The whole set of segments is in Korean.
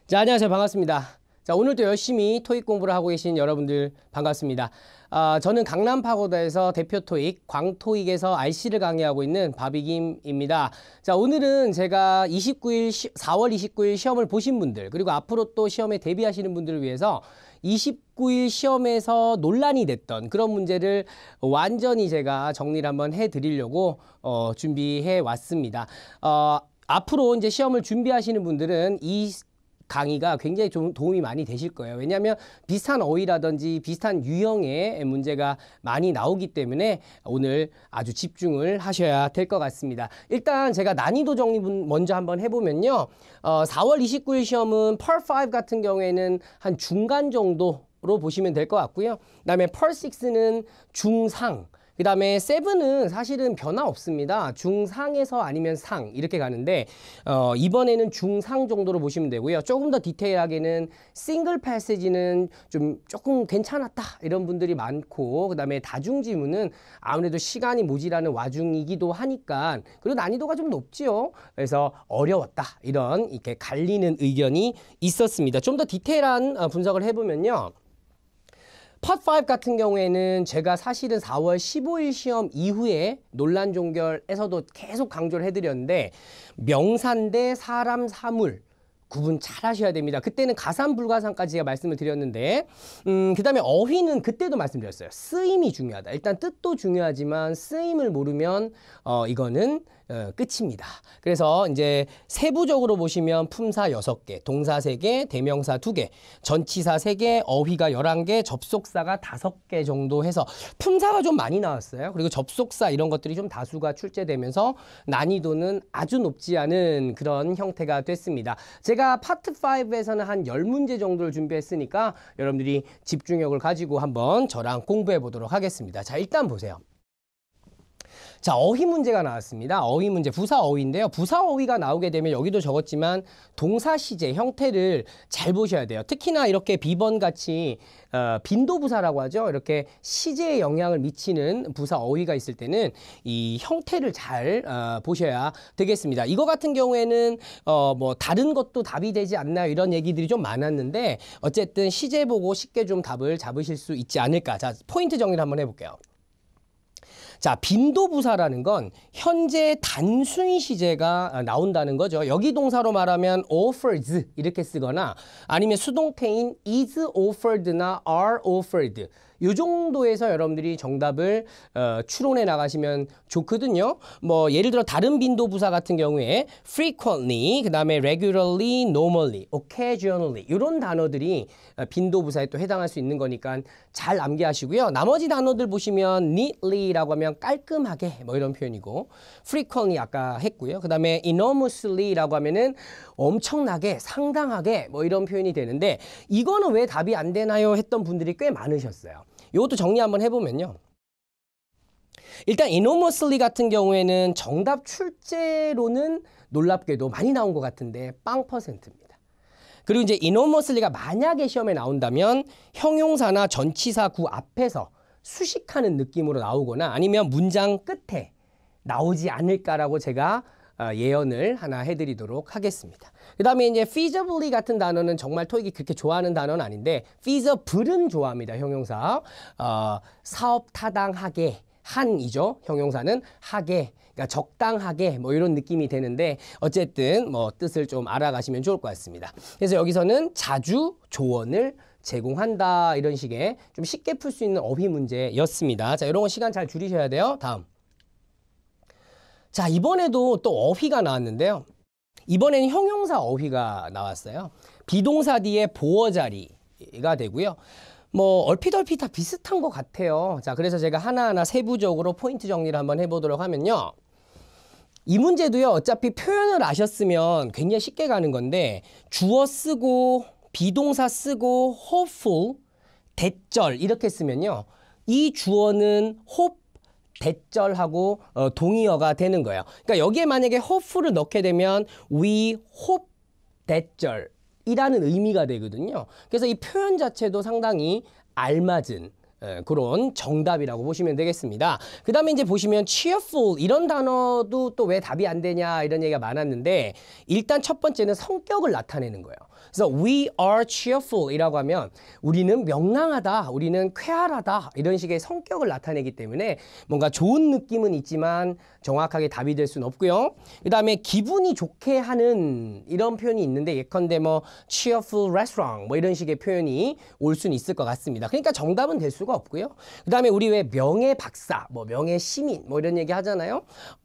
자, 안녕하세요. 반갑습니다. 자, 오늘도 열심히 토익 공부를 하고 계신 여러분들 반갑습니다. 저는 강남 파고다에서 대표 토익, 광토익에서 RC를 강의하고 있는 바비김입니다. 자, 오늘은 제가 4월 29일 시험을 보신 분들, 그리고 앞으로 또 시험에 대비하시는 분들을 위해서 29일 시험에서 논란이 됐던 그런 문제를 완전히 제가 정리를 한번 해드리려고 준비해 왔습니다. 앞으로 이제 시험을 준비하시는 분들은 이 강의가 굉장히 좀 도움이 많이 되실 거예요. 왜냐하면 비슷한 어휘라든지 비슷한 유형의 문제가 많이 나오기 때문에 오늘 아주 집중을 하셔야 될 것 같습니다. 일단 제가 난이도 정리 먼저 한번 해보면요. 4월 29일 시험은 Part 5 같은 경우에는 한 중간 정도로 보시면 될 것 같고요. 그다음에 Part 6는 중상, 그 다음에 7은 사실은 변화 없습니다. 중상에서 아니면 상 이렇게 가는데 이번에는 중상 정도로 보시면 되고요. 조금 더 디테일하게는 싱글 패시지는 조금 괜찮았다 이런 분들이 많고, 그 다음에 다중지문은 아무래도 시간이 모자라는 와중이기도 하니까, 그리고 난이도가 좀 높지요. 그래서 어려웠다 이런 이렇게 갈리는 의견이 있었습니다. 좀 더 디테일한 분석을 해보면요. Part 5 같은 경우에는 제가 사실은 4월 15일 시험 이후에 논란 종결에서도 계속 강조를 해드렸는데, 명사인데 사람, 사물 구분 잘 하셔야 됩니다. 그때는 가산, 불가산까지 제가 말씀을 드렸는데, 그 다음에 어휘는 그때도 말씀드렸어요. 쓰임이 중요하다. 일단 뜻도 중요하지만 쓰임을 모르면 이거는 끝입니다. 그래서 이제 세부적으로 보시면 품사 6개, 동사 3개, 대명사 2개, 전치사 3개, 어휘가 11개, 접속사가 5개 정도 해서 품사가 좀 많이 나왔어요. 그리고 접속사 이런 것들이 좀 다수가 출제되면서 난이도는 아주 높지 않은 그런 형태가 됐습니다. 제가 파트 5에서는 한 10문제 정도를 준비했으니까 여러분들이 집중력을 가지고 한번 저랑 공부해 보도록 하겠습니다. 자, 일단 보세요. 자, 어휘 문제가 나왔습니다. 어휘 문제, 부사 어휘인데요. 부사 어휘가 나오게 되면 여기도 적었지만 동사 시제 형태를 잘 보셔야 돼요. 특히나 이렇게 비번같이 빈도부사라고 하죠. 이렇게 시제에 영향을 미치는 부사 어휘가 있을 때는 이 형태를 잘 보셔야 되겠습니다. 이거 같은 경우에는 뭐 다른 것도 답이 되지 않나요? 이런 얘기들이 좀 많았는데 어쨌든 시제 보고 쉽게 좀 답을 잡으실 수 있지 않을까. 자, 포인트 정리를 한번 해볼게요. 자, 빈도부사라는 건 현재 단순 시제가 나온다는 거죠. 여기 동사로 말하면 offers 이렇게 쓰거나 아니면 수동태인 is offered나 are offered 이 정도에서 여러분들이 정답을 추론해 나가시면 좋거든요. 뭐 예를 들어 다른 빈도부사 같은 경우에 frequently, 그 다음에 regularly, normally, occasionally 이런 단어들이 빈도부사에 또 해당할 수 있는 거니까 잘 암기하시고요. 나머지 단어들 보시면 neatly라고 하면 깔끔하게 뭐 이런 표현이고, frequently 아까 했고요. 그 다음에 enormously라고 하면은 엄청나게, 상당하게 뭐 이런 표현이 되는데, 이거는 왜 답이 안 되나요? 했던 분들이 꽤 많으셨어요. 이것도 정리 한번 해보면요. 일단 enormously 같은 경우에는 정답 출제로는 놀랍게도 많이 나온 것 같은데 빵 퍼센트입니다. 그리고 이제 enormously가 만약에 시험에 나온다면 형용사나 전치사 구 앞에서 수식하는 느낌으로 나오거나 아니면 문장 끝에 나오지 않을까라고 제가 예언을 하나 해드리도록 하겠습니다. 그 다음에 이제 feasibly 같은 단어는 정말 토익이 그렇게 좋아하는 단어는 아닌데, feasible은 좋아합니다. 형용사. 사업 타당하게, 한이죠. 형용사는 하게, 그러니까 적당하게 뭐 이런 느낌이 되는데, 어쨌든 뭐 뜻을 좀 알아가시면 좋을 것 같습니다. 그래서 여기서는 자주 조언을 제공한다 이런 식의 좀 쉽게 풀 수 있는 어휘 문제였습니다. 자, 이런 거 시간 잘 줄이셔야 돼요. 다음. 자, 이번에도 또 어휘가 나왔는데요. 이번에는 형용사 어휘가 나왔어요. 비동사 뒤에 보어 자리가 되고요. 뭐 얼핏 다 비슷한 것 같아요. 자, 그래서 제가 하나하나 세부적으로 포인트 정리를 한번 해보도록 하면요. 이 문제도요. 어차피 표현을 아셨으면 굉장히 쉽게 가는 건데, 주어 쓰고 비동사 쓰고 hopeful, 대절 이렇게 쓰면요. 이 주어는 hope 대절하고 동의어가 되는 거예요. 그러니까 여기에 만약에 hopeful을 넣게 되면 we hope 대절이라는 의미가 되거든요. 그래서 이 표현 자체도 상당히 알맞은 그런 정답이라고 보시면 되겠습니다. 그 다음에 이제 보시면 cheerful 이런 단어도 또 왜 답이 안 되냐 이런 얘기가 많았는데, 일단 첫 번째는 성격을 나타내는 거예요. 그래서 we are cheerful 이라고 하면 우리는 명랑하다, 우리는 쾌활하다 이런 식의 성격을 나타내기 때문에 뭔가 좋은 느낌은 있지만 정확하게 답이 될 수는 없고요. 그 다음에 기분이 좋게 하는 이런 표현이 있는데 예컨대 뭐 cheerful restaurant 뭐 이런 식의 표현이 올 수는 있을 것 같습니다. 그러니까 정답은 될 수가 없고요. 그 다음에 우리 왜 명예 박사, 뭐 명예 시민 뭐 이런 얘기 하잖아요.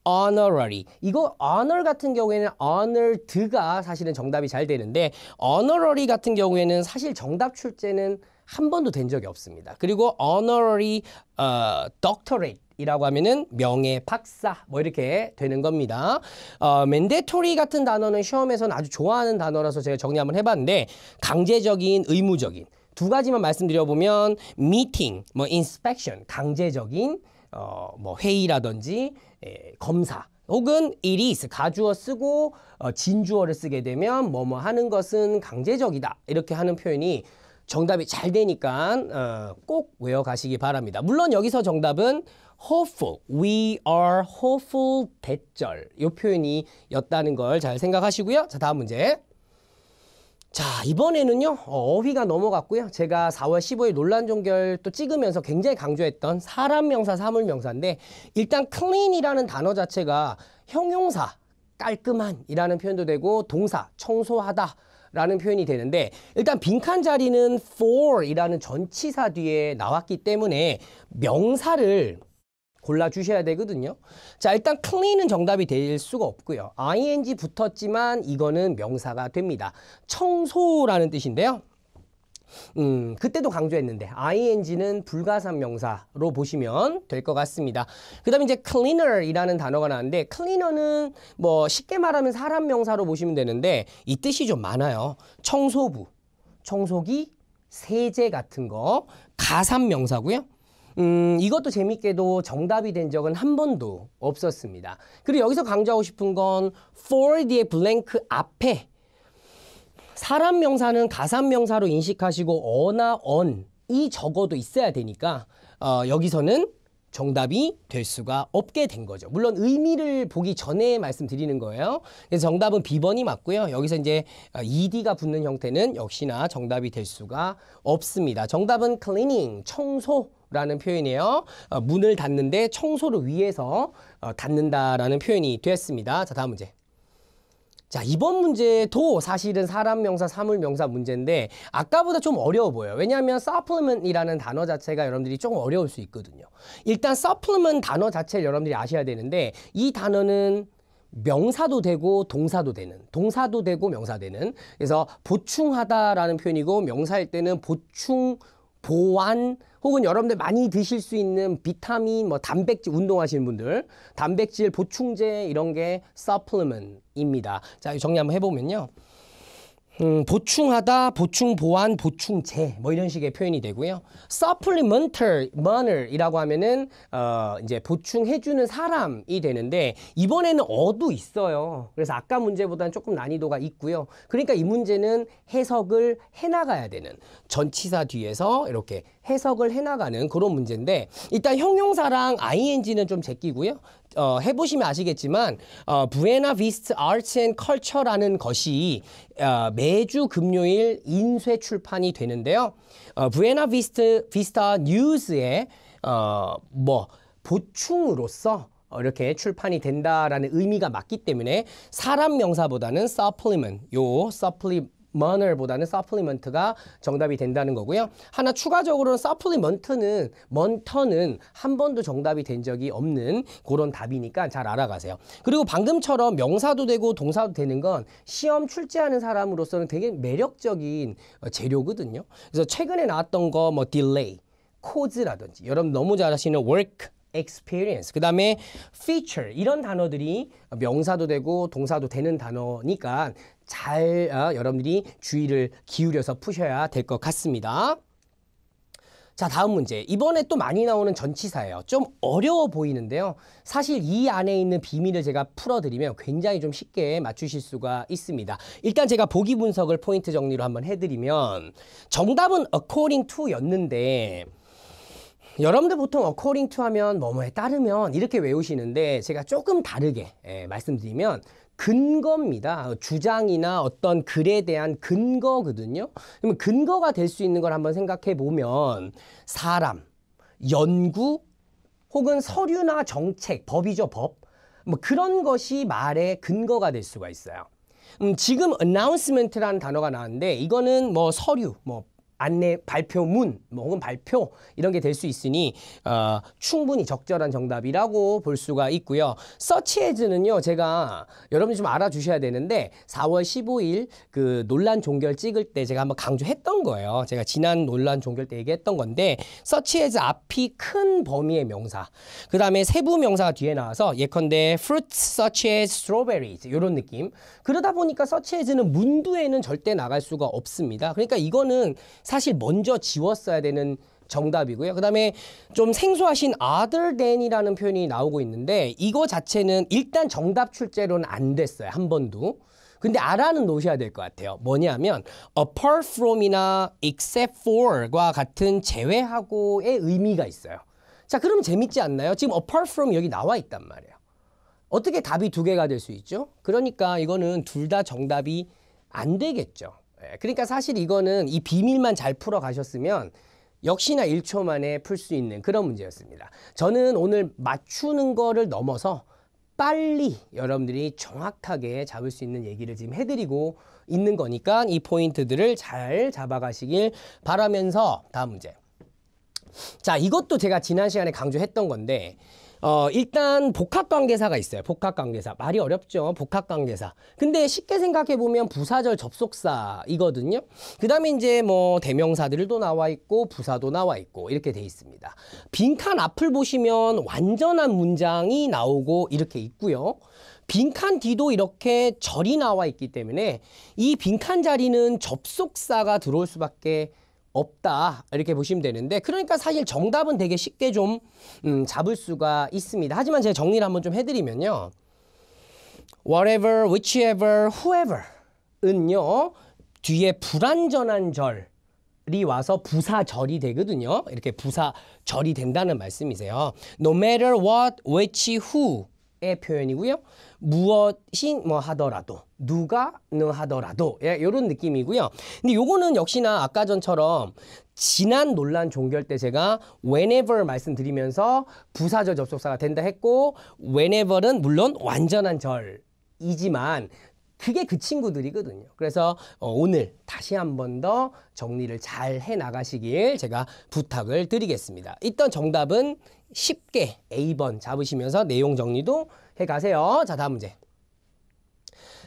honorary. 이거 honor 같은 경우에는 honored가 사실은 정답이 잘 되는데 honorary 같은 경우에는 사실 정답 출제는 한 번도 된 적이 없습니다. 그리고 honorary doctorate 이라고 하면은 명예 박사 뭐 이렇게 되는 겁니다. mandatory 같은 단어는 시험에서는 아주 좋아하는 단어라서 제가 정리 한번 해봤는데 강제적인, 의무적인 두 가지만 말씀드려보면 meeting, 뭐 inspection, 강제적인 뭐 회의라든지 검사 혹은 it is, 가주어 쓰고 진주어를 쓰게 되면 뭐뭐 하는 것은 강제적이다 이렇게 하는 표현이 정답이 잘 되니까 꼭 외워가시기 바랍니다. 물론 여기서 정답은 hopeful, we are hopeful 대절 이 표현이 였다는 걸 잘 생각하시고요. 자, 다음 문제. 자, 이번에는요 어휘가 넘어갔고요. 제가 4월 15일 논란종결 또 찍으면서 굉장히 강조했던 사람명사, 사물명사인데 일단 clean이라는 단어 자체가 형용사, 깔끔한 이라는 표현도 되고 동사, 청소하다 라는 표현이 되는데 일단 빈칸 자리는 for 이라는 전치사 뒤에 나왔기 때문에 명사를 골라주셔야 되거든요. 자, 일단 clean은 정답이 될 수가 없고요. ing 붙었지만 이거는 명사가 됩니다. 청소라는 뜻인데요. 그때도 강조했는데 ing는 불가산 명사로 보시면 될 것 같습니다. 그 다음에 이제 cleaner이라는 단어가 나왔는데 cleaner는 뭐 쉽게 말하면 사람 명사로 보시면 되는데 이 뜻이 좀 많아요. 청소부, 청소기, 세제 같은 거 가산 명사고요. 이것도 재밌게도 정답이 된 적은 한 번도 없었습니다. 그리고 여기서 강조하고 싶은 건 for 뒤에 blank 앞에 사람 명사는 가산 명사로 인식하시고 어나 on이 적어도 있어야 되니까 여기서는 정답이 될 수가 없게 된 거죠. 물론 의미를 보기 전에 말씀드리는 거예요. 그래서 정답은 B번이 맞고요. 여기서 이제 ed가 붙는 형태는 역시나 정답이 될 수가 없습니다. 정답은 cleaning, 청소라는 표현이에요. 문을 닫는데 청소를 위해서 닫는다라는 표현이 되었습니다. 자, 다음 문제. 자, 이번 문제도 사실은 사람 명사, 사물 명사 문제인데 아까보다 좀 어려워 보여요. 왜냐하면 supplement이라는 단어 자체가 여러분들이 조금 어려울 수 있거든요. 일단 supplement 단어 자체를 여러분들이 아셔야 되는데 이 단어는 명사도 되고 동사도 되는, 동사도 되고 명사 되는, 그래서 보충하다라는 표현이고 명사일 때는 보충, 보완 혹은 여러분들 많이 드실 수 있는 비타민, 뭐 단백질, 운동하시는 분들 단백질 보충제 이런 게 supplement입니다. 자, 정리 한번 해보면요. 보충하다, 보충 보완, 보충제 뭐 이런 식의 표현이 되고요. supplemental이라고 하면은 이제 보충해주는 사람이 되는데 이번에는 어도 있어요. 그래서 아까 문제보다는 조금 난이도가 있고요. 그러니까 이 문제는 해석을 해나가야 되는 전치사 뒤에서 이렇게 해석을 해나가는 그런 문제인데 일단 형용사랑 ing는 좀 제끼고요. 해보시면 아시겠지만 부에나 비스타 아츠 앤 컬처라는 것이 매주 금요일 인쇄 출판이 되는데요. 부에나 비스타 뉴스의 뭐 보충으로서 이렇게 출판이 된다라는 의미가 맞기 때문에 사람 명사보다는 supplement, supplement보다는 supplement가 정답이 된다는 거고요. 하나 추가적으로는 supplement는 한 번도 정답이 된 적이 없는 그런 답이니까 잘 알아가세요. 그리고 방금처럼 명사도 되고 동사도 되는 건 시험 출제하는 사람으로서는 되게 매력적인 재료거든요. 그래서 최근에 나왔던 거 뭐 delay, cause라든지 여러분 너무 잘 아시는 work, experience, 그 다음에 feature 이런 단어들이 명사도 되고 동사도 되는 단어니까 잘 여러분들이 주의를 기울여서 푸셔야 될 것 같습니다. 자, 다음 문제. 이번에 또 많이 나오는 전치사예요. 좀 어려워 보이는데요. 사실 이 안에 있는 비밀을 제가 풀어드리면 굉장히 좀 쉽게 맞추실 수가 있습니다. 일단 제가 보기 분석을 포인트 정리로 한번 해드리면 정답은 according to 였는데 여러분들 보통 according to 하면 뭐뭐에 따르면 이렇게 외우시는데 제가 조금 다르게 말씀드리면 근거입니다. 주장이나 어떤 글에 대한 근거거든요. 그러면 근거가 될 수 있는 걸 한번 생각해 보면 사람, 연구, 혹은 서류나 정책, 법이죠, 법. 뭐 그런 것이 말의 근거가 될 수가 있어요. 지금 announcement라는 단어가 나왔는데 이거는 뭐 서류, 뭐 안내, 발표문, 뭐 혹은 발표 이런 게 될 수 있으니 충분히 적절한 정답이라고 볼 수가 있고요. such as는요, 제가 여러분이 좀 알아주셔야 되는데 4월 15일 그 논란 종결 찍을 때 제가 한번 강조했던 거예요. 제가 지난 논란 종결 때 얘기했던 건데 such as 앞이 큰 범위의 명사, 그 다음에 세부 명사가 뒤에 나와서 예컨대 fruits such as strawberries 이런 느낌. 그러다 보니까 such as는 문두에는 절대 나갈 수가 없습니다. 그러니까 이거는 사실 먼저 지웠어야 되는 정답이고요. 그 다음에 좀 생소하신 other than이라는 표현이 나오고 있는데 이거 자체는 일단 정답 출제로는 안 됐어요. 한 번도. 근데 알아는 놓으셔야 될 것 같아요. 뭐냐면 apart from이나 except for과 같은 제외하고의 의미가 있어요. 자, 그러면 재밌지 않나요? 지금 apart from 여기 나와 있단 말이에요. 어떻게 답이 두 개가 될 수 있죠? 그러니까 이거는 둘 다 정답이 안 되겠죠. 그러니까 사실 이거는 이 비밀만 잘 풀어 가셨으면 역시나 1초 만에 풀 수 있는 그런 문제였습니다. 저는 오늘 맞추는 거를 넘어서 빨리 여러분들이 정확하게 잡을 수 있는 얘기를 지금 해드리고 있는 거니까 이 포인트들을 잘 잡아가시길 바라면서 다음 문제. 자, 이것도 제가 지난 시간에 강조했던 건데 일단 복합관계사가 있어요. 복합관계사. 말이 어렵죠. 복합관계사. 근데 쉽게 생각해보면 부사절 접속사이거든요. 그 다음에 이제 뭐 대명사들도 나와 있고 부사도 나와 있고 이렇게 돼 있습니다. 빈칸 앞을 보시면 완전한 문장이 나오고 이렇게 있고요. 빈칸 뒤도 이렇게 절이 나와 있기 때문에 이 빈칸 자리는 접속사가 들어올 수밖에 없다 이렇게 보시면 되는데, 그러니까 사실 정답은 되게 쉽게 좀 잡을 수가 있습니다. 하지만 제가 정리를 한번 좀 해드리면요, whatever, whichever, whoever 은요 뒤에 불완전한 절이 와서 부사절이 되거든요. 이렇게 부사절이 된다는 말씀이세요. No matter what, which, who의 표현이고요. 무엇이 뭐 하더라도, 누가 하더라도, 이런 느낌이고요. 근데 요거는 역시나 아까 전처럼 지난 논란 종결 때 제가 whenever 말씀드리면서 부사절 접속사가 된다 했고, whenever는 물론 완전한 절이지만 그게 그 친구들이거든요. 그래서 오늘 다시 한 번 더 정리를 잘 해나가시길 제가 부탁을 드리겠습니다. 일단 정답은 쉽게 A번 잡으시면서 내용 정리도 해가세요. 자, 다음 문제.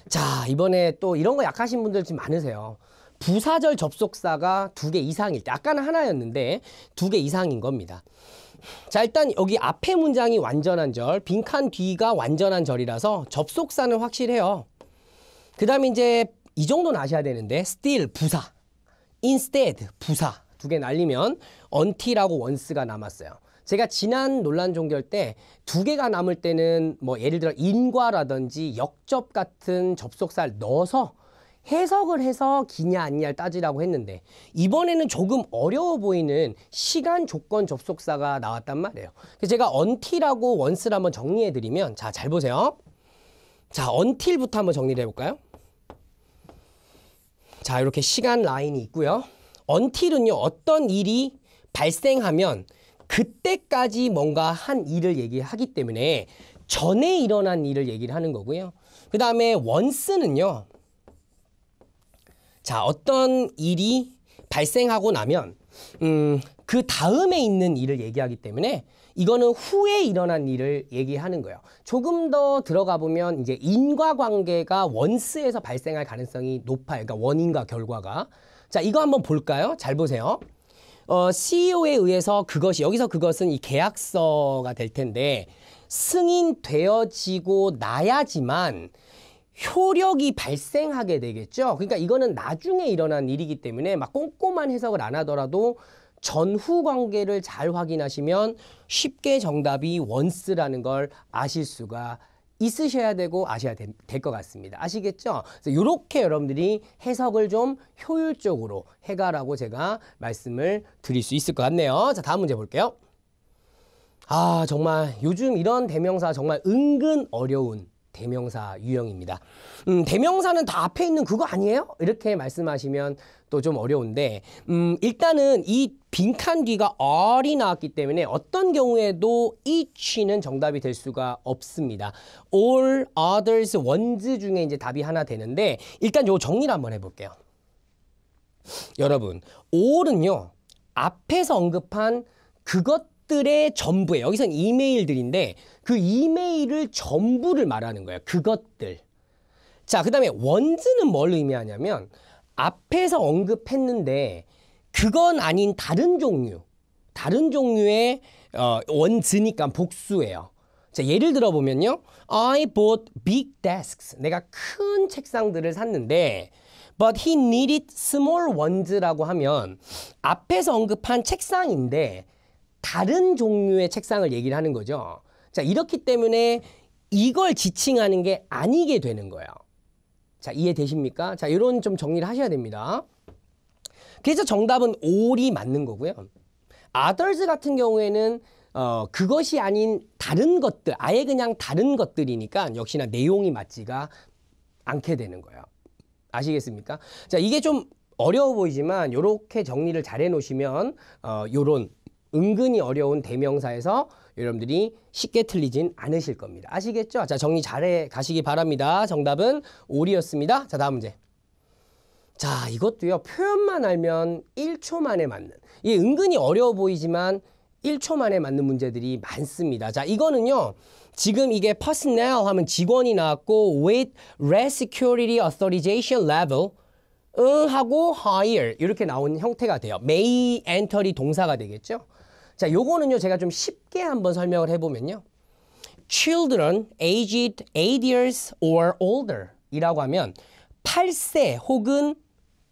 자, 이번에 또 이런 거 약하신 분들 좀 많으세요. 부사절 접속사가 2개 이상일 때, 아까는 하나였는데 2개 이상인 겁니다. 자, 일단 여기 앞에 문장이 완전한 절, 빈칸 뒤가 완전한 절이라서 접속사는 확실해요. 그 다음에 이제 이 정도는 아셔야 되는데 still 부사, instead 부사 2개 날리면 until하고 once가 남았어요. 제가 지난 논란 종결 때 2개가 남을 때는 뭐 예를 들어 인과라든지 역접 같은 접속사를 넣어서 해석을 해서 기냐 아니냐를 따지라고 했는데, 이번에는 조금 어려워 보이는 시간 조건 접속사가 나왔단 말이에요. 그래서 제가 until하고 once를 한번 정리해 드리면, 자, 잘 보세요. 자, until부터 한번 정리를 해볼까요? 자, 이렇게 시간 라인이 있고요. until은요, 어떤 일이 발생하면 그때까지 뭔가 한 일을 얘기하기 때문에 전에 일어난 일을 얘기를 하는 거고요. 그 다음에 once는요, 자, 어떤 일이 발생하고 나면 그 다음에 있는 일을 얘기하기 때문에 이거는 후에 일어난 일을 얘기하는 거예요. 조금 더 들어가 보면 이제 인과관계가 once에서 발생할 가능성이 높아요. 그러니까 원인과 결과가. 자, 이거 한번 볼까요? 잘 보세요. CEO에 의해서 그것이, 여기서 그것은 이 계약서가 될 텐데, 승인되어지고 나야지만 효력이 발생하게 되겠죠. 그러니까 이거는 나중에 일어난 일이기 때문에 막 꼼꼼한 해석을 안 하더라도 전후 관계를 잘 확인하시면 쉽게 정답이 once라는 걸 아실 수가 있으셔야 되고 아셔야 될 것 같습니다. 아시겠죠? 그래서 이렇게 여러분들이 해석을 좀 효율적으로 해가라고 제가 말씀을 드릴 수 있을 것 같네요. 자, 다음 문제 볼게요. 아, 정말 요즘 이런 대명사 정말 은근 어려운 대명사 유형입니다. 대명사는 다 앞에 있는 그거 아니에요? 이렇게 말씀하시면 또 좀 어려운데, 일단은 이 빈칸 뒤가 are이 나왔기 때문에 어떤 경우에도 each는 정답이 될 수가 없습니다. all, others, ones 중에 이제 답이 하나 되는데, 일단 요 정리를 한번 해볼게요. 여러분, all은요, 앞에서 언급한 그것들의 전부예요. 여기선 이메일들인데, 그 이메일을 전부를 말하는 거예요. 그것들. 자, 그 다음에 ones는 뭘 의미하냐면, 앞에서 언급했는데 그건 아닌 다른 종류의 ones니까 복수예요. 자, 예를 들어 보면요. I bought big desks. 내가 큰 책상들을 샀는데 but he needed small ones라고 하면 앞에서 언급한 책상인데 다른 종류의 책상을 얘기를 하는 거죠. 자, 이렇기 때문에 이걸 지칭하는 게 아니게 되는 거예요. 자, 이해되십니까? 자, 이런 좀 정리를 하셔야 됩니다. 그래서 정답은 all이 맞는 거고요. others 같은 경우에는 그것이 아닌 다른 것들, 아예 그냥 다른 것들이니까 역시나 내용이 맞지가 않게 되는 거예요. 아시겠습니까? 자, 이게 좀 어려워 보이지만 이렇게 정리를 잘 해놓으시면 요런 은근히 어려운 대명사에서 여러분들이 쉽게 틀리진 않으실 겁니다. 아시겠죠? 자, 정리 잘해 가시기 바랍니다. 정답은 all이었습니다. 자, 다음 문제. 자, 이것도요. 표현만 알면 1초 만에 맞는. 이게 은근히 어려워 보이지만 1초 만에 맞는 문제들이 많습니다. 자, 이거는요. 지금 이게 personnel 하면 직원이 나왔고 with red security authorization level 하고 hire 이렇게 나온 형태가 돼요. may enter이 동사가 되겠죠. 자, 요거는요, 제가 좀 쉽게 한번 설명을 해보면요. Children aged 8 years or older 이라고 하면 8세 혹은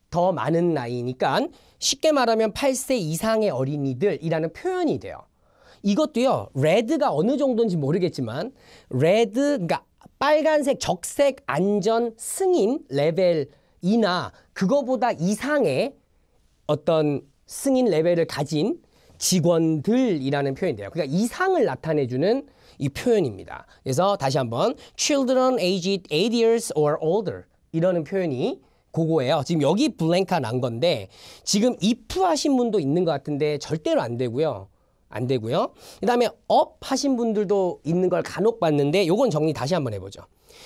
더 많은 나이니까 쉽게 말하면 8세 이상의 어린이들이라는 표현이 돼요. 이것도요, red가 어느 정도인지 모르겠지만, red, 그러니까 빨간색, 적색, 안전, 승인 레벨이나 그거보다 이상의 어떤 승인 레벨을 가진 직원들이라는 표현이 돼요. 그러니까 이상을 나타내주는 이 표현입니다. 그래서 다시 한번 children aged 8 years or older 이라는 표현이 그거예요. 지금 여기 블랭크가 난 건데 지금 if 하신 분도 있는 것 같은데 절대로 안 되고요. 안 되고요. 그 다음에 up 하신 분들도 있는 걸 간혹 봤는데 요건 정리 다시 한번 해보죠.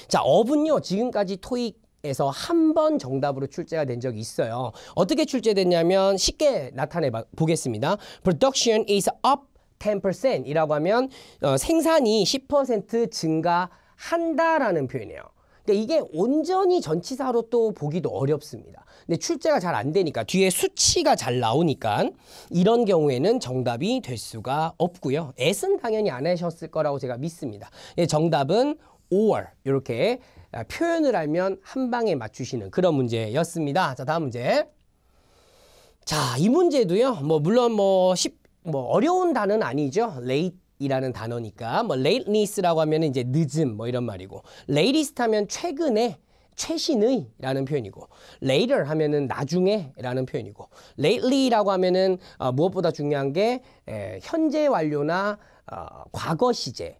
자, up은요. 지금까지 토익에서 한 번 정답으로 출제가 된 적이 있어요. 어떻게 출제됐냐면 쉽게 나타내 보겠습니다. Production is up 10% 이라고 하면 생산이 10% 증가한다라는 표현이에요. 근데 이게 온전히 전치사로 또 보기도 어렵습니다. 근데 출제가 잘 안 되니까 뒤에 수치가 잘 나오니까 이런 경우에는 정답이 될 수가 없고요. at은 당연히 안 하셨을 거라고 제가 믿습니다. 정답은 or 이렇게 표현을 알면 한 방에 맞추시는 그런 문제였습니다. 자, 다음 문제. 자, 이 문제도요. 물론 어려운 단어는 아니죠. late 이라는 단어니까 lateness라고 하면 이제 늦음 이런 말이고 latest 하면 최근에 최신의 라는 표현이고 later 하면은 나중에 라는 표현이고 lately라고 하면은 무엇보다 중요한 게 현재 완료나 과거 시제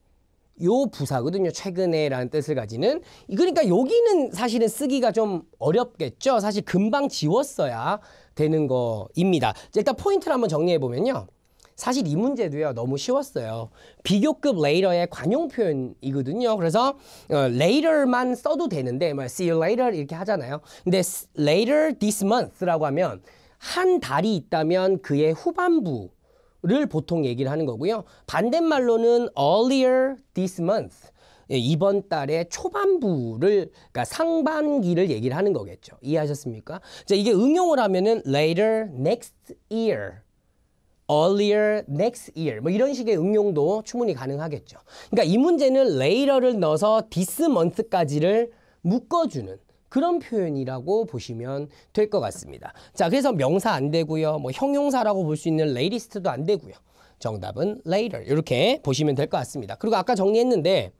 요 부사거든요. 최근에 라는 뜻을 가지는. 그러니까 여기는 사실은 쓰기가 좀 어렵겠죠. 사실 금방 지웠어야 되는 거입니다. 일단 포인트를 한번 정리해 보면요. 사실 이 문제도요. 너무 쉬웠어요. 비교급 later의 관용 표현이거든요. 그래서 later만 써도 되는데 see you later 이렇게 하잖아요. 근데 later this month라고 하면 한 달이 있다면 그의 후반부를 보통 얘기를 하는 거고요. 반대말로는 earlier this month 이번 달의 초반부를 그러니까 상반기를 얘기를 하는 거겠죠. 이해하셨습니까? 자, 이게 응용을 하면은 later next year earlier next year 이런 식의 응용도 충분히 가능하겠죠. 그러니까 이 문제는 later를 넣어서 this month까지를 묶어주는 그런 표현이라고 보시면 될 것 같습니다. 자, 그래서 명사 안 되고요. 형용사라고 볼 수 있는 latest도 안 되고요. 정답은 later 이렇게 보시면 될 것 같습니다. 그리고 아까 정리했는데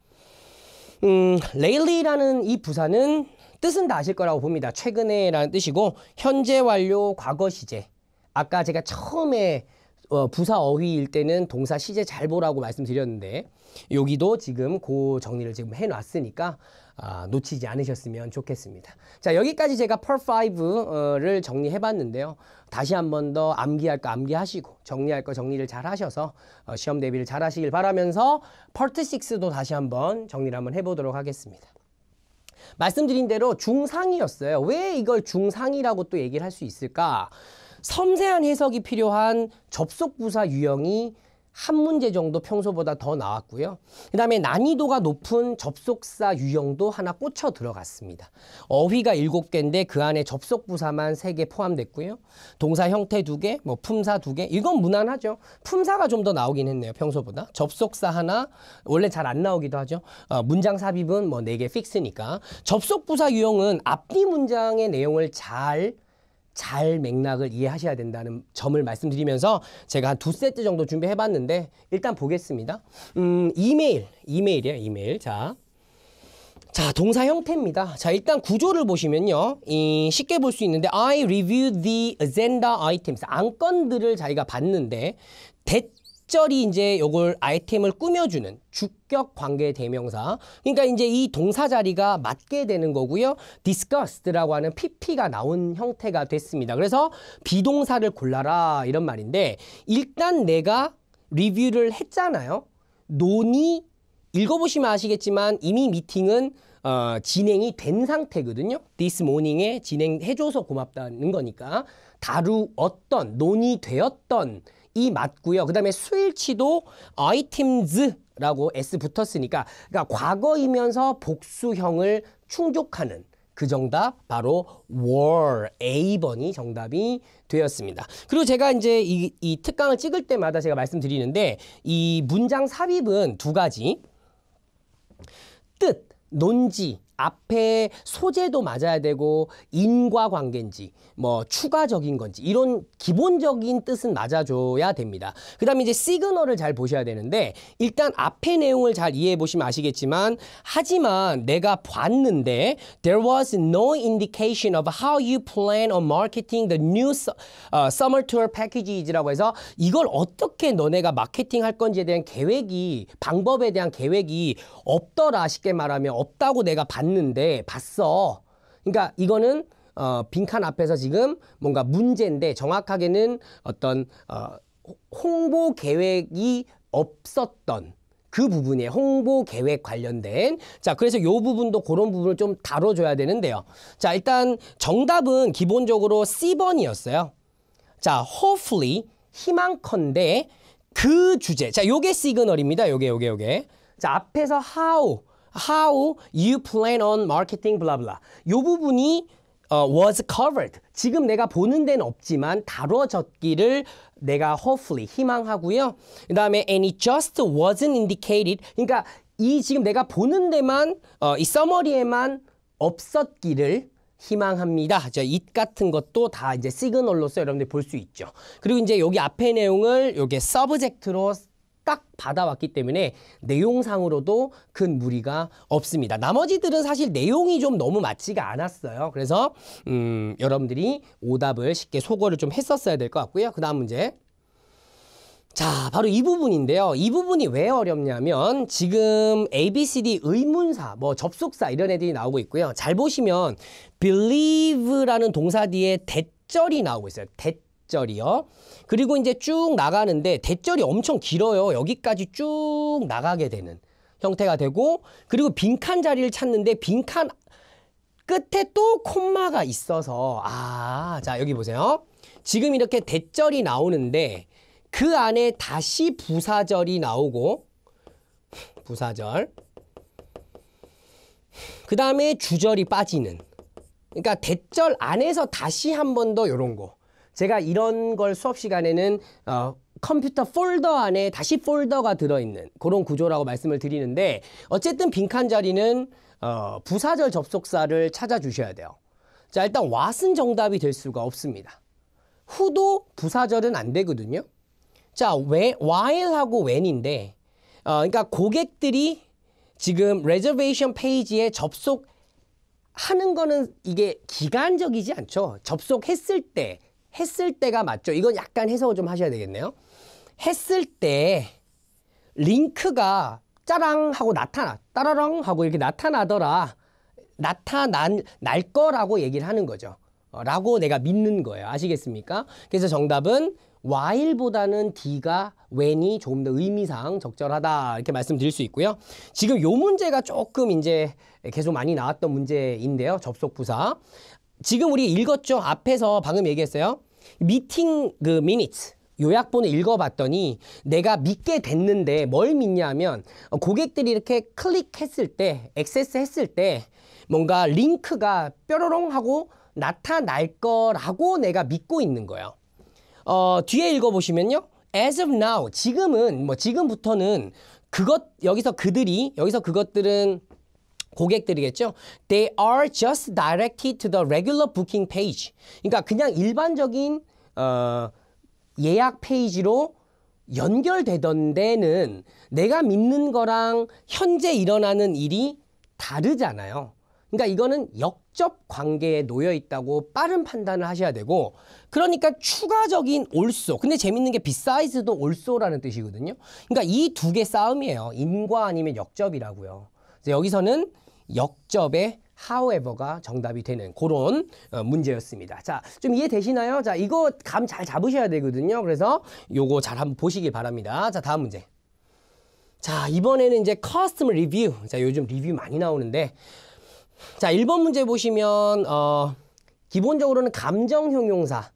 lately라는 이 부사는 뜻은 다 아실 거라고 봅니다. 최근에 라는 뜻이고 현재 완료 과거 시제 아까 제가 처음에 부사 어휘일 때는 동사 시제 잘 보라고 말씀드렸는데 여기도 지금 그 정리를 지금 해놨으니까 놓치지 않으셨으면 좋겠습니다. 자, 여기까지 제가 Per5를 정리해봤는데요. 다시 한 번 더 암기할 거 암기하시고 정리할 거 정리를 잘 하셔서 시험 대비를 잘 하시길 바라면서 Part 6도 다시 한번 정리를 한번 해보도록 하겠습니다. 말씀드린 대로 중상이었어요. 왜 이걸 중상이라고 또 얘기를 할 수 있을까? 섬세한 해석이 필요한 접속부사 유형이 한 문제 정도 평소보다 더 나왔고요. 그 다음에 난이도가 높은 접속사 유형도 하나 꽂혀 들어갔습니다. 어휘가 7개인데 그 안에 접속부사만 3개 포함됐고요. 동사 형태 2개, 뭐 품사 2개. 이건 무난하죠. 품사가 좀 더 나오긴 했네요. 평소보다. 접속사 하나, 원래 잘 안 나오기도 하죠. 문장 삽입은 뭐 4개 픽스니까. 접속부사 유형은 앞뒤 문장의 내용을 잘 맥락을 이해하셔야 된다는 점을 말씀드리면서 제가 한 2세트 정도 준비해봤는데 일단 보겠습니다. 이메일이에요. 이메일. 자, 동사 형태입니다. 자, 일단 구조를 보시면요. 쉽게 볼 수 있는데 I review the agenda items. 안건들을 자기가 봤는데 대절이 이제 요걸 아이템을 꾸며주는 주격 관계 대명사. 그러니까 이제 이 동사 자리가 맞게 되는 거고요. discussed라고 하는 PP가 나온 형태가 됐습니다. 그래서 비동사를 골라라 이런 말인데 일단 내가 리뷰를 했잖아요. 논의 읽어보시면 아시겠지만 이미 미팅은 진행이 된 상태거든요. This morning에 진행해줘서 고맙다는 거니까 다루었던, 논의되었던 이 맞고요. 그 다음에 수일치도 items라고 s 붙었으니까 그러니까 과거이면서 복수형을 충족하는 그 정답 바로 were A번이 정답이 되었습니다. 그리고 제가 이제 이 특강을 찍을 때마다 제가 말씀드리는데 이 문장 삽입은 2가지. 뜻, 논지, 앞에 소재도 맞아야 되고 인과관계인지 뭐 추가적인 건지 이런 기본적인 뜻은 맞아줘야 됩니다. 그 다음에 이제 시그널을 잘 보셔야 되는데 일단 앞에 내용을 잘 이해해 보시면 아시겠지만 하지만 내가 봤는데 There was no indication of how you plan on marketing the new summer tour packages라고 해서 이걸 어떻게 너네가 마케팅할 건지에 대한 계획이 방법에 대한 계획이 없더라. 쉽게 말하면 없다고 내가 봤어. 그러니까 이거는 빈칸 앞에서 지금 뭔가 문제인데 정확하게는 어떤 홍보 계획이 없었던 그 부분이에요. 홍보 계획 관련된. 자, 그래서 이 부분도 그런 부분을 좀 다뤄줘야 되는데요. 자, 일단 정답은 기본적으로 C번이었어요. 자, hopefully 희망컨대 그 주제. 자, 요게 시그널입니다. 요게. 자, 앞에서 how you plan on marketing blah blah. 요 부분이 was covered. 지금 내가 보는 데는 없지만 다뤄졌기를 내가 hopefully 희망하고요. 그 다음에 and it just wasn't indicated. 그러니까 이 지금 내가 보는 데만 이 서머리에만 없었기를 희망합니다. 자, it 같은 것도 다 이제 시그널로서 여러분들 볼 수 있죠. 그리고 이제 여기 앞에 내용을 요게 subject로 딱 받아왔기 때문에 내용상으로도 큰 무리가 없습니다. 나머지들은 사실 내용이 좀 너무 맞지가 않았어요. 그래서 여러분들이 오답을 쉽게 소거를 좀 했었어야 될 것 같고요. 그 다음 문제. 자, 바로 이 부분인데요. 이 부분이 왜 어렵냐면 지금 ABCD 의문사, 뭐 접속사 이런 애들이 나오고 있고요. 잘 보시면 believe라는 동사 뒤에 대절이 나오고 있어요. 대절이요. 그리고 이제 쭉 나가는데 대절이 엄청 길어요. 여기까지 쭉 나가게 되는 형태가 되고 그리고 빈칸 자리를 찾는데 빈칸 끝에 또 콤마가 있어서 자, 여기 보세요. 지금 이렇게 대절이 나오는데 그 안에 다시 부사절이 나오고 부사절 그 다음에 주절이 빠지는 그러니까 대절 안에서 다시 한 번 더 요런 거 제가 이런 걸 수업 시간에는 컴퓨터 폴더 안에 다시 폴더가 들어있는 그런 구조라고 말씀을 드리는데 어쨌든 빈칸 자리는 부사절 접속사를 찾아주셔야 돼요. 자, 일단 what은 정답이 될 수가 없습니다. who도 부사절은 안 되거든요. 자, while하고 when인데 그러니까 고객들이 지금 레저베이션 페이지에 접속하는 거는 이게 기간적이지 않죠. 접속했을 때가 맞죠. 이건 약간 해석을 좀 하셔야 되겠네요. 했을 때 링크가 짜랑 하고 따라랑 하고 이렇게 나타날 거라고 얘기를 하는 거죠. 라고 내가 믿는 거예요. 아시겠습니까? 그래서 정답은 while보다는 D가 when이 조금 더 의미상 적절하다 이렇게 말씀드릴 수 있고요. 지금 요 문제가 조금 이제 계속 많이 나왔던 문제인데요. 접속 부사. 지금 우리 읽었죠? 앞에서 방금 얘기했어요. 미팅 그 minutes 요약본을 읽어봤더니 내가 믿게 됐는데 뭘 믿냐면 고객들이 이렇게 클릭했을 때, 액세스했을 때 뭔가 링크가 뾰로롱 하고 나타날 거라고 내가 믿고 있는 거예요. 뒤에 읽어보시면요. As of now, 지금부터는 여기서 그것들은 고객들이겠죠. They are just directed to the regular booking page. 그러니까 그냥 일반적인 예약 페이지로 연결되던 데는 내가 믿는 거랑 현재 일어나는 일이 다르잖아요. 그러니까 이거는 역접 관계에 놓여 있다고 빠른 판단을 하셔야 되고, 그러니까 추가적인 also. 근데 재밌는 게 beside도 also라는 뜻이거든요. 그러니까 이 두 개 싸움이에요. 인과 아니면 역접이라고요. 여기서는 역접의 however가 정답이 되는 그런 문제였습니다. 자, 좀 이해되시나요? 자, 이거 감 잘 잡으셔야 되거든요. 그래서 요거 잘 한번 보시길 바랍니다. 자, 다음 문제. 자, 이번에는 이제 customer review. 자, 요즘 리뷰 많이 나오는데, 자, 1번 문제 보시면 기본적으로는 감정 형용사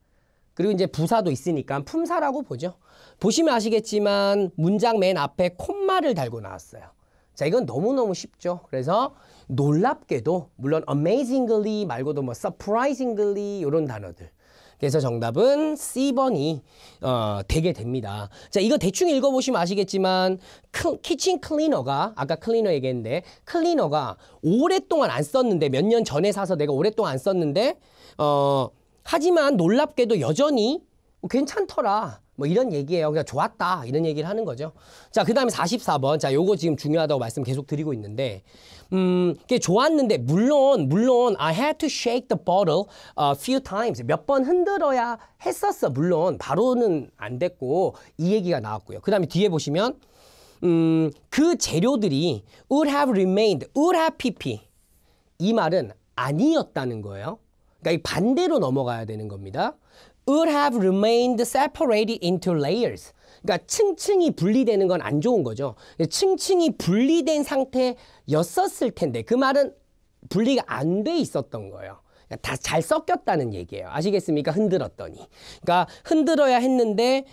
그리고 이제 부사도 있으니까 품사라고 보죠. 보시면 아시겠지만 문장 맨 앞에 콤마를 달고 나왔어요. 자, 이건 너무너무 쉽죠. 그래서 놀랍게도 물론 amazingly 말고도 뭐 surprisingly 이런 단어들. 그래서 정답은 C번이 되게 됩니다. 자, 이거 대충 읽어보시면 아시겠지만 키친 클리너가 아까 클리너 얘기했는데 클리너가 오랫동안 안 썼는데 몇 년 전에 사서 내가 오랫동안 안 썼는데 하지만 놀랍게도 여전히 괜찮더라. 뭐 이런 얘기예요. 그냥 좋았다. 이런 얘기를 하는 거죠. 자, 그 다음에 44번. 자, 요거 지금 중요하다고 말씀 계속 드리고 있는데, 그게 좋았는데, 물론, I had to shake the bottle a few times. 몇 번 흔들어야 했었어. 물론, 바로는 안 됐고, 이 얘기가 나왔고요. 그 다음에 뒤에 보시면, 그 재료들이 would have remained, would have pp. 이 말은 아니었다는 거예요. 그러니까 이 반대로 넘어가야 되는 겁니다. would have remained separated into layers. 그러니까 층층이 분리되는 건 안 좋은 거죠. 층층이 분리된 상태였었을 텐데 그 말은 분리가 안 돼 있었던 거예요. 다 잘 섞였다는 얘기예요. 아시겠습니까? 흔들었더니. 그러니까 흔들어야 했는데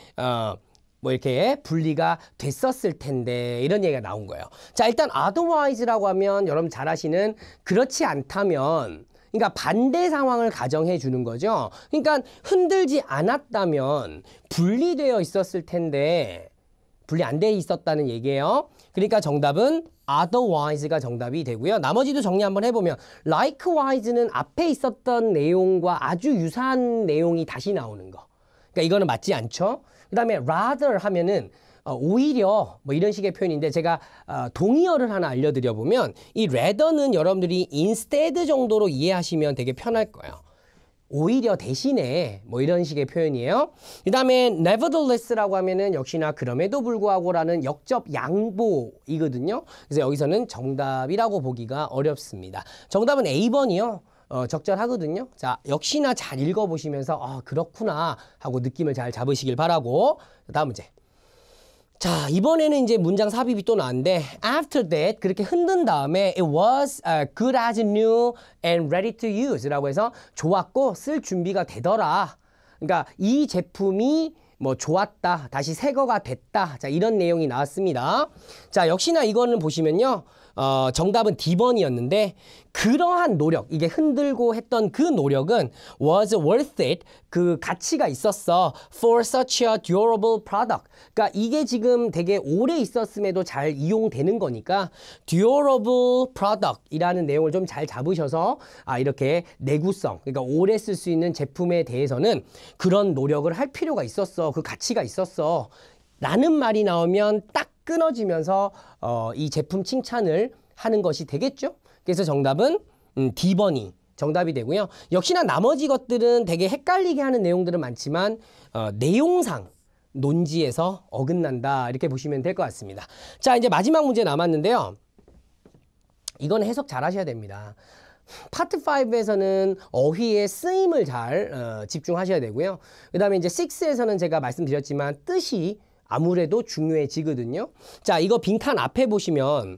뭐 이렇게 분리가 됐었을 텐데 이런 얘기가 나온 거예요. 자, 일단 otherwise라고 하면 여러분 잘 아시는 그렇지 않다면, 그러니까 반대 상황을 가정해 주는 거죠. 그러니까 흔들지 않았다면 분리되어 있었을 텐데 분리 안 돼 있었다는 얘기예요. 그러니까 정답은 otherwise가 정답이 되고요. 나머지도 정리 한번 해보면 likewise는 앞에 있었던 내용과 아주 유사한 내용이 다시 나오는 거. 그러니까 이거는 맞지 않죠. 그 다음에 rather 하면은 오히려 뭐 이런 식의 표현인데 제가 동의어를 하나 알려드려 보면 이 rather는 여러분들이 instead 정도로 이해하시면 되게 편할 거예요. 오히려 대신에 뭐 이런 식의 표현이에요. 그 다음에 nevertheless라고 하면은 역시나 그럼에도 불구하고라는 역접 양보이거든요. 그래서 여기서는 정답이라고 보기가 어렵습니다. 정답은 A번이요. 적절하거든요. 자, 역시나 잘 읽어보시면서 그렇구나 하고 느낌을 잘 잡으시길 바라고. 다음 문제. 자, 이번에는 이제 문장 삽입이 또 나왔는데 after that 그렇게 흔든 다음에 it was good as new and ready to use 라고 해서 좋았고 쓸 준비가 되더라. 그러니까 이 제품이 뭐 좋았다, 다시 새 거가 됐다. 자, 이런 내용이 나왔습니다. 자, 역시나 이거는 보시면요. 정답은 D번이었는데 그러한 노력, 이게 흔들고 했던 그 노력은 was worth it, 그 가치가 있었어 for such a durable product. 그러니까 이게 지금 되게 오래 있었음에도 잘 이용되는 거니까 durable product 이라는 내용을 좀 잘 잡으셔서 이렇게 내구성, 그러니까 오래 쓸 수 있는 제품에 대해서는 그런 노력을 할 필요가 있었어, 그 가치가 있었어 라는 말이 나오면 딱 끊어지면서 이 제품 칭찬을 하는 것이 되겠죠. 그래서 정답은 D번이 정답이 되고요. 역시나 나머지 것들은 되게 헷갈리게 하는 내용들은 많지만 내용상 논지에서 어긋난다. 이렇게 보시면 될 것 같습니다. 자, 이제 마지막 문제 남았는데요. 이건 해석 잘 하셔야 됩니다. 파트 5에서는 어휘의 쓰임을 잘 집중하셔야 되고요. 그 다음에 이제 6에서는 제가 말씀드렸지만 뜻이 아무래도 중요해지거든요. 자, 이거 빈칸 앞에 보시면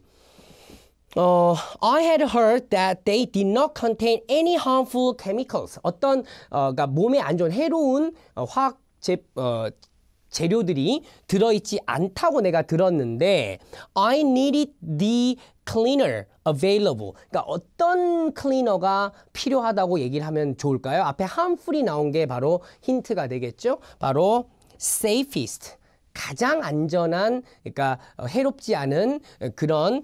I had heard that they did not contain any harmful chemicals. 어떤 그러니까 몸에 안 좋은 해로운 화학 재료들이 들어있지 않다고 내가 들었는데 I needed the cleaner available. 그러니까 어떤 클리너가 필요하다고 얘기를 하면 좋을까요? 앞에 harmful이 나온 게 바로 힌트가 되겠죠? 바로 safest. 가장 안전한, 그러니까 해롭지 않은 그런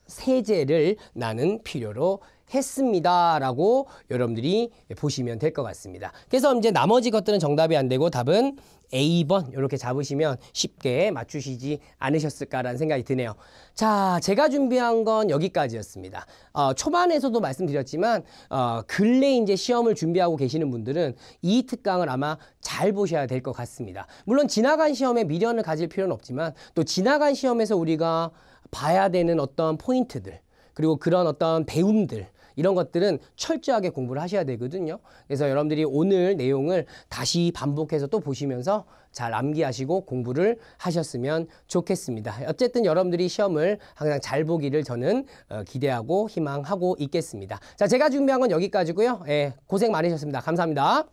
세제를 나는 필요로 했습니다. 라고 여러분들이 보시면 될 것 같습니다. 그래서 이제 나머지 것들은 정답이 안 되고 답은 A번 이렇게 잡으시면 쉽게 맞추시지 않으셨을까라는 생각이 드네요. 자, 제가 준비한 건 여기까지였습니다. 초반에서도 말씀드렸지만 근래 이제 시험을 준비하고 계시는 분들은 이 특강을 아마 잘 보셔야 될 것 같습니다. 물론 지나간 시험에 미련을 가질 필요는 없지만 또 지나간 시험에서 우리가 봐야 되는 어떤 포인트들 그리고 그런 어떤 배움들 이런 것들은 철저하게 공부를 하셔야 되거든요. 그래서 여러분들이 오늘 내용을 다시 반복해서 또 보시면서 잘 암기하시고 공부를 하셨으면 좋겠습니다. 어쨌든 여러분들이 시험을 항상 잘 보기를 저는 기대하고 희망하고 있겠습니다. 자, 제가 준비한 건 여기까지고요. 고생 많으셨습니다. 감사합니다.